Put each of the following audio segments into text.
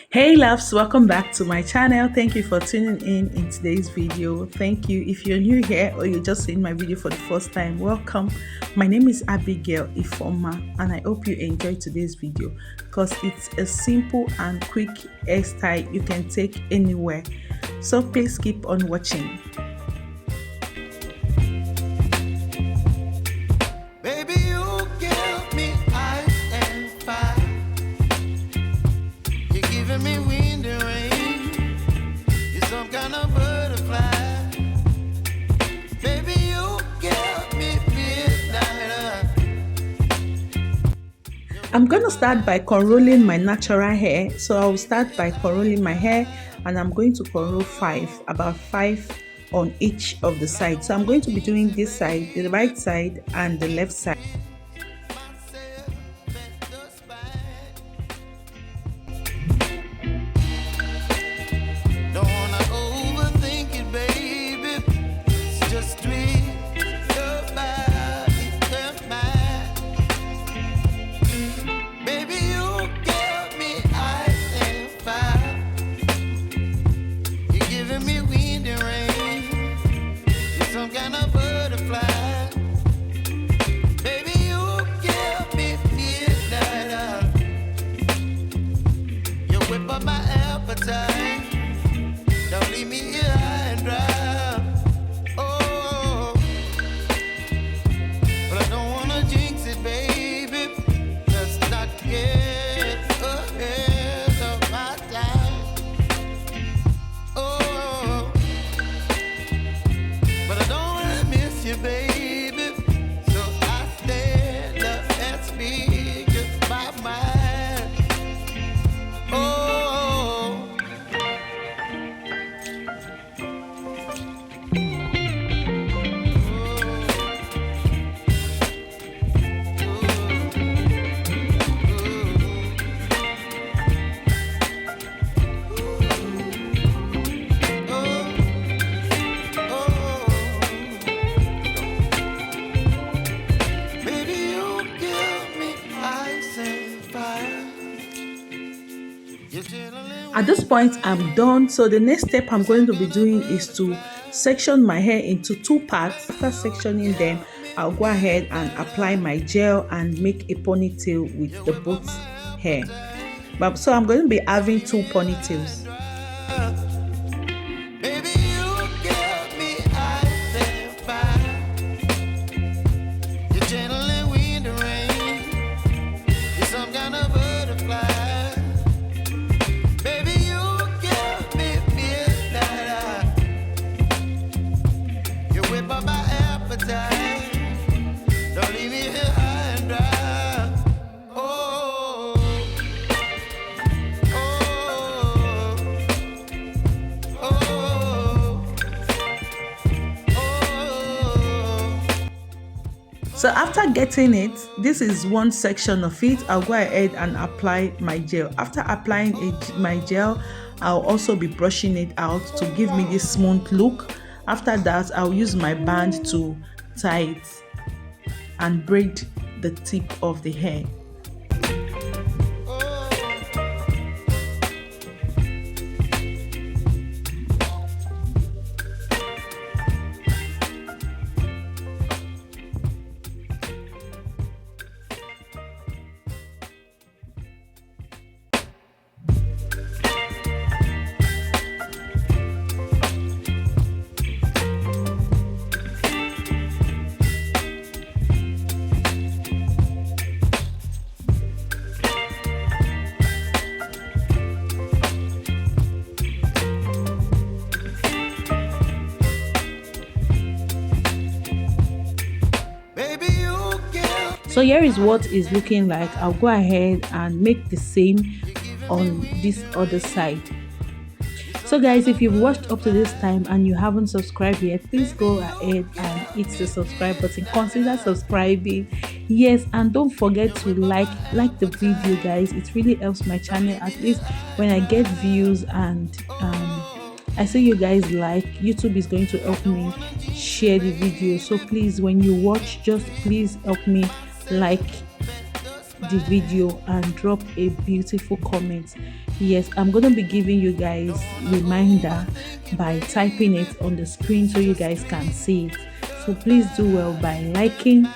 Hey loves, welcome back to my channel. Thank you for tuning in today's video. Thank you. If you're new here or you're just seeing my video for the first time, welcome. My name is 𝐓𝐴𝐵 𝐷𝐸 and I hope you enjoyed today's video because it's a simple and quick hairstyle you can take anywhere. So please keep on watching. I'm gonna start by curling my natural hair. So I'll start by curling my hair and I'm going to curl about five on each of the sides. So I'm going to be doing this side, the right side and the left side. Don't leave me here high and dry. Oh, but I don't wanna jinx it, baby. Let's not get ahead of my time. Oh, but I don't wanna miss you, baby. So I stand up and speak just my mind. Oh. At this point I'm done, so the next step I'm going to be doing is to section my hair into two parts. After sectioning them, I'll go ahead and apply my gel and make a ponytail with the both hair. So I'm going to be having two ponytails. So after getting it, this is one section of it. I'll go ahead and apply my gel. After applying my gel, I'll also be brushing it out to give me this smooth look. After that, I'll use my band to tie it and braid the tip of the hair. So here is what it's looking like. I'll go ahead and make the same on this other side. So guys, if you've watched up to this time and you haven't subscribed yet, please go ahead and hit the subscribe button. Consider subscribing. Yes, and don't forget to like the video, guys. It really helps my channel. At least when I get views and I see you guys like, YouTube is going to help me share the video. So please, when you watch, just please help me like the video and drop a beautiful comment. Yes, I'm gonna be giving you guys reminder by typing it on the screen so you guys can see it. So please do well by liking,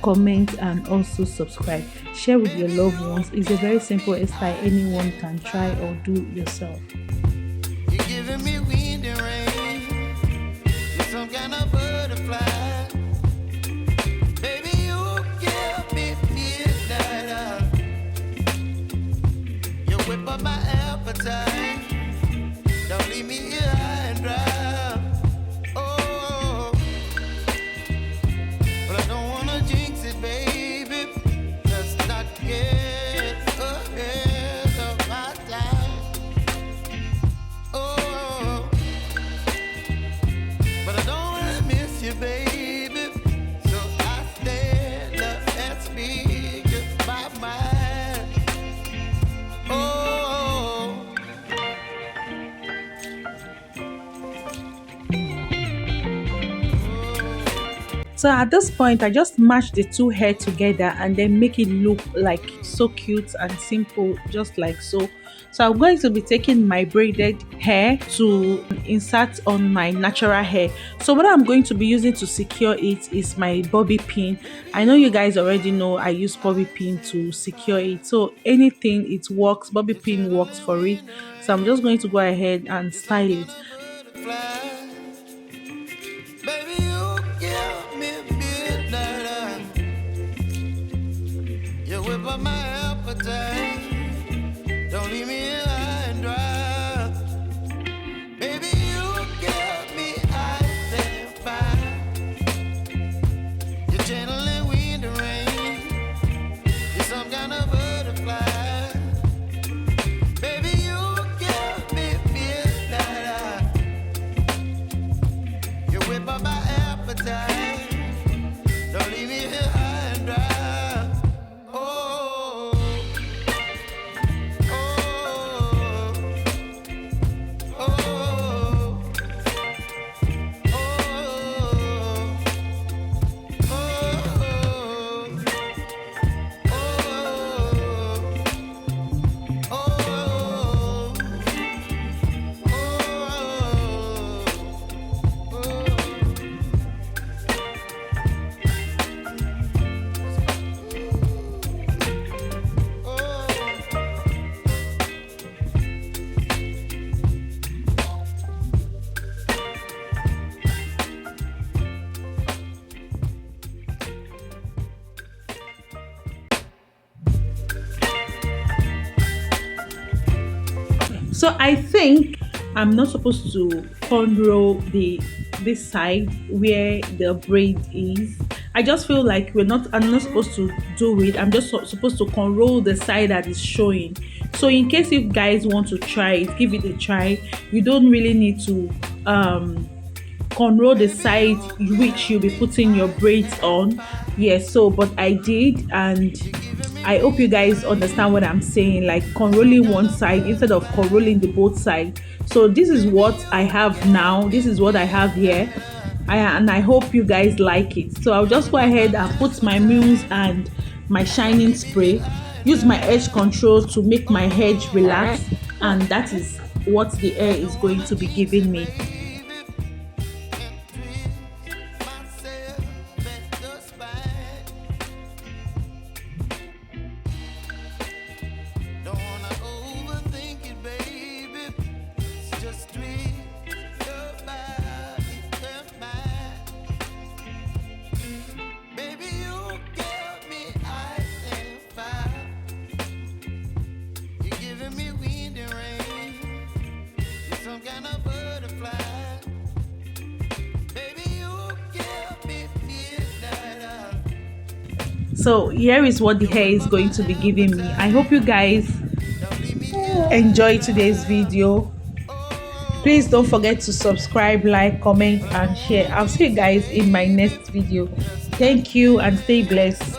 comment, and also subscribe. Share with your loved ones. It's a very simple hairstyle anyone can try or do yourself. You're giving me wind and rain. You're some kind of butterfly. Baby, you give me midnight. You whip up my appetite. Don't leave me here high and dry. Oh, but I don't wanna jinx it, baby. Let's not get ahead of my time. Oh, but I don't wanna miss you, baby. So I stand up and speak just my mind. Oh. So at this point, I just match the two hair together and then make it look like so cute and simple, just like so. So I'm going to be taking my braided hair to insert on my natural hair. So what I'm going to be using to secure it is my bobby pin. I know you guys already know I use bobby pin to secure it. So anything it works, bobby pin works for it. So I'm just going to go ahead and style it. Baby, you give me midnight. You whip up my appetite. Don't leave me here high and dry. Baby, you give me ice and fire. You're channeling wind and rain. You're some kind of butterfly. Baby, you give me midnight. You whip up my appetite. Don't leave me here high and dry. Oh, oh, oh, oh, So I think I'm not supposed to cornrow this side where the braid is. I just feel like I'm not supposed to do it. I'm just supposed to cornrow the side that is showing. So in case you guys want to try it, give it a try. You don't really need to cornrow the side which you'll be putting your braids on. Yes, so but I did, and I hope you guys understand what I'm saying, like cornrolling one side instead of cornrolling the both sides. So this is what I have now. This is what I have here. And I hope you guys like it. So I'll just go ahead and put my mousse and my shining spray. Use my edge control to make my edge relax, and that is what the hair is going to be giving me. So here is what the hair is going to be giving me. I hope you guys enjoy today's video. Please don't forget to subscribe, like, comment, and share. I'll see you guys in my next video. Thank you and stay blessed.